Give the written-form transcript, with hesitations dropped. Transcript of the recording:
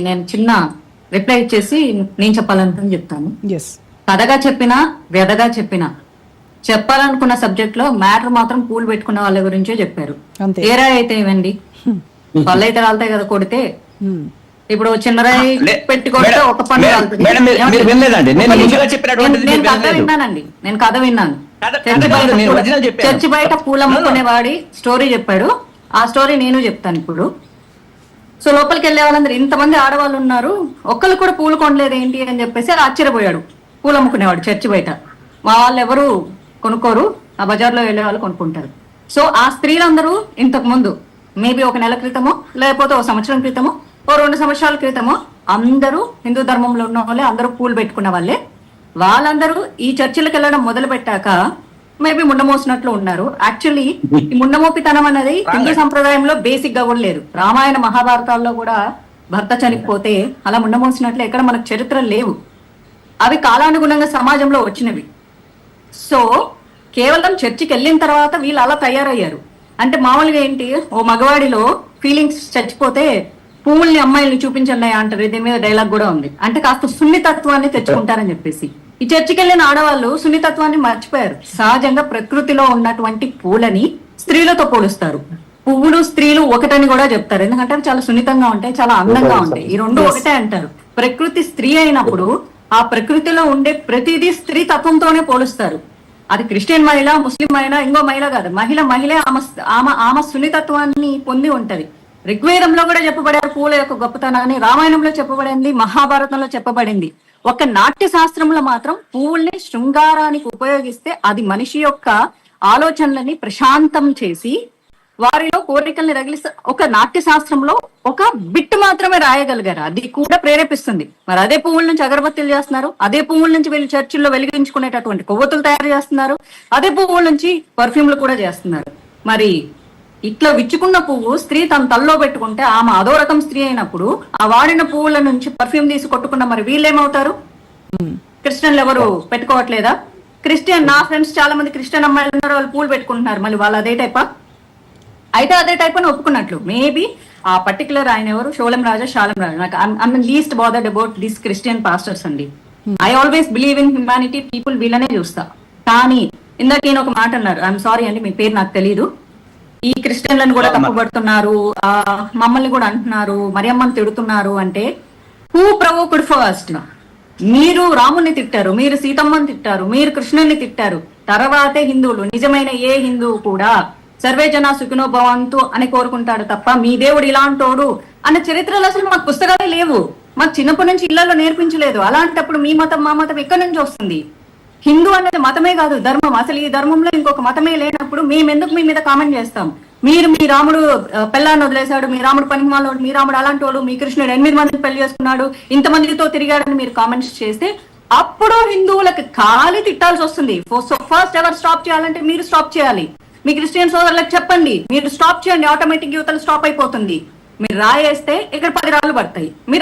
నేను చిన్న రిప్లై ఇచ్చేసి నేను చెప్పాలనుకుని చెప్తాను. ఎస్ కథగా చెప్పినా వ్యధగా చెప్పినా చెప్పాలనుకున్న సబ్జెక్ట్ లో మ్యాటర్ మాత్రం పూలు పెట్టుకున్న వాళ్ళ గురించే చెప్పారు. అంతే. ఏరా అయితే ఇవ్వండి, వాళ్ళు అయితే రాలుతాయి కదా కొడితే. ఇప్పుడు చిన్నరాయి పెట్టి కొడితే ఒక పన్ను రాలుతుంది. నేను కథ విన్నానండి, నేను కథ విన్నాను. చర్చి బయట పూలు అమ్ముకునేవాడి స్టోరీ చెప్పాడు. ఆ స్టోరీ నేను చెప్తాను ఇప్పుడు. సో లోపలికి వెళ్ళే వాళ్ళందరూ ఇంతమంది ఆడవాళ్ళు ఉన్నారు, ఒక్కళ్ళు కూడా పూలు కొనలేదు ఏంటి అని చెప్పేసి ఆశ్చర్యపోయాడు. పూలు అమ్ముకునేవాడు చర్చి బయట. మా వాళ్ళు ఎవరు కొనుక్కోరు, ఆ బజార్లో వెళ్ళే వాళ్ళు కొనుక్కుంటారు. సో ఆ స్త్రీలందరూ ఇంతకు ముందు మేబీ ఒక నెల క్రితమో లేకపోతే ఒక సంవత్సరం క్రితమో ఓ 2 సంవత్సరాల క్రితమో అందరూ హిందూ ధర్మంలో ఉన్న వాళ్ళే, అందరూ పూలు పెట్టుకున్న వాళ్ళే. వాళ్ళందరూ ఈ చర్చిలకు వెళ్ళడం మొదలు పెట్టాక మేబీ ముండమోసినట్లు ఉన్నారు. యాక్చువల్లీ ఈ ముండమోపితనం అనేది హిందూ సంప్రదాయంలో బేసిక్ గా కూడా లేదు. రామాయణ మహాభారతాల్లో కూడా భర్త చనిపోతే అలా ముండమోసినట్లు ఎక్కడ మనకు చరిత్రలు లేవు. అవి కాలానుగుణంగా సమాజంలో వచ్చినవి. సో కేవలం చర్చికి వెళ్ళిన తర్వాత వీళ్ళు అలా తయారయ్యారు. అంటే మామూలుగా ఏంటి, ఓ మగవాడిలో ఫీలింగ్స్ చచ్చిపోతే పువ్వుల్ని అమ్మాయిల్ని చూపించండి అంటారు. దీని మీద డైలాగ్ కూడా ఉంది. అంటే కాస్త సున్నితత్వాన్ని తెచ్చుకుంటారని చెప్పేసి ఈ చర్చికి వెళ్ళిన ఆడవాళ్ళు సున్నితత్వాన్ని మర్చిపోయారు. సహజంగా ప్రకృతిలో ఉన్నటువంటి పూలని స్త్రీలతో పోలుస్తారు. పువ్వులు స్త్రీలు ఒకటని కూడా చెప్తారు. ఎందుకంటే అవి చాలా సున్నితంగా ఉంటాయి, చాలా అందంగా ఉంటాయి. ఈ రెండు ఒకటే అంటారు. ప్రకృతి స్త్రీ అయినప్పుడు ఆ ప్రకృతిలో ఉండే ప్రతిదీ స్త్రీ తత్వంతోనే పోలుస్తారు. అది క్రిస్టియన్ మహిళ, ముస్లిం మహిళ, ఇంకో మహిళ కాదు, మహిళే ఆమె సున్నితత్వాన్ని పొంది ఉంటది. ఋగ్వేదంలో కూడా చెప్పబడారు పూల యొక్క గొప్పతనాన్ని, రామాయణంలో చెప్పబడింది, మహాభారతంలో చెప్పబడింది. ఒక నాట్య శాస్త్రంలో మాత్రం పువ్వుల్ని శృంగారానికి ఉపయోగిస్తే అది మనిషి యొక్క ఆలోచనలని ప్రశాంతం చేసి వారిలో కోరికల్ని రగిలిస్తే ఒక నాట్య శాస్త్రంలో ఒక బిట్ మాత్రమే రాయగలిగారు. అది కూడా ప్రేరేపిస్తుంది. మరి అదే పువ్వుల నుంచి అగరబత్తులు చేస్తున్నారు, అదే పువ్వుల నుంచి వీళ్ళు చర్చిల్లో వెలిగించుకునేటటువంటి కొవ్వొత్తులు తయారు చేస్తున్నారు, అదే పువ్వుల నుంచి పర్ఫ్యూమ్లు కూడా చేస్తున్నారు. మరి ఇట్లా విచ్చుకున్న పువ్వు స్త్రీ తన తల్లో పెట్టుకుంటే ఆమె అదో రకం స్త్రీ అయినప్పుడు ఆ వాడిన పువ్వుల నుంచి పర్ఫ్యూమ్ తీసి కొట్టుకున్న మరి వీళ్ళేమవుతారు? క్రిస్టియన్లు ఎవరు పెట్టుకోవట్లేదా? క్రిస్టియన్ నా ఫ్రెండ్స్ చాలా మంది క్రిస్టియన్ అమ్మాయిలు ఉన్నారు, వాళ్ళు పూలు పెట్టుకుంటున్నారు. మళ్ళీ వాళ్ళు అదే టైపా? అయితే అదే టైప్ అని ఒప్పుకున్నట్లు. మేబీ ఆ పర్టికులర్ ఆయన ఎవరు, షోలం రాజా, నాకు I'm least bothered about this Christian pastors అండి. I always believe in humanity, people వీళ్ళనే చూస్తా. కానీ ఇందాక ఈయన ఒక మాట అన్నారు, ఐఎమ్ సారీ అండి మీ పేరు నాకు తెలీదు, ఈ క్రిస్టియన్లను కూడా తప్పుపడుతున్నారు, మమ్మల్ని కూడా అంటున్నారు, మరియమ్మని తిడుతున్నారు అంటే హూ ప్రవోక్డ్ ఫస్ట్? మీరు రాముని తిట్టారు, మీరు సీతమ్మని తిట్టారు, మీరు కృష్ణుని తిట్టారు. తర్వాతే హిందువులు, నిజమైన ఏ హిందువు కూడా సర్వే జన సుఖినో భవంతు అని కోరుకుంటాడు తప్ప మీ దేవుడు ఇలాంటోడు అన్న చరిత్రలు అసలు మాకు పుస్తకాలే లేవు. మాకు చిన్నప్పటి నుంచి ఇళ్లలో నేర్పించలేదు. అలాంటప్పుడు మీ మతం మా మతం ఎక్కడి నుంచి వస్తుంది? హిందూ అనేది మతమే కాదు, ధర్మం. అసలు ఈ ధర్మంలో ఇంకొక మతమే లేనప్పుడు మేము ఎందుకు మీ మీద కామెంట్ చేస్తాం? మీరు మీ రాముడు పెళ్ళాన్ని వదిలేశాడు, మీ రాముడు పనికిమాలోడు, మీ రాముడు అలాంటి వాడు, మీ కృష్ణుడు 8 మందిని పెళ్లి చేసుకున్నాడు, ఇంతమందితో తిరిగాడని మీరు కామెంట్స్ చేస్తే అప్పుడు హిందువులకు ఖాళీ తిట్టాల్సి వస్తుంది. ఫస్ట్ ఎవరు స్టాప్ చేయాలంటే మీరు స్టాప్ చేయాలి. మీ క్రిస్టియన్ సోదరులకు చెప్పండి, మీరు స్టాప్ చేయండి, ఆటోమేటిక్ యువతలు స్టాప్ అయిపోతుంది. మీరు రాయేస్తే ఇక్కడ 10 రాళ్ళు పడతాయి. మీరు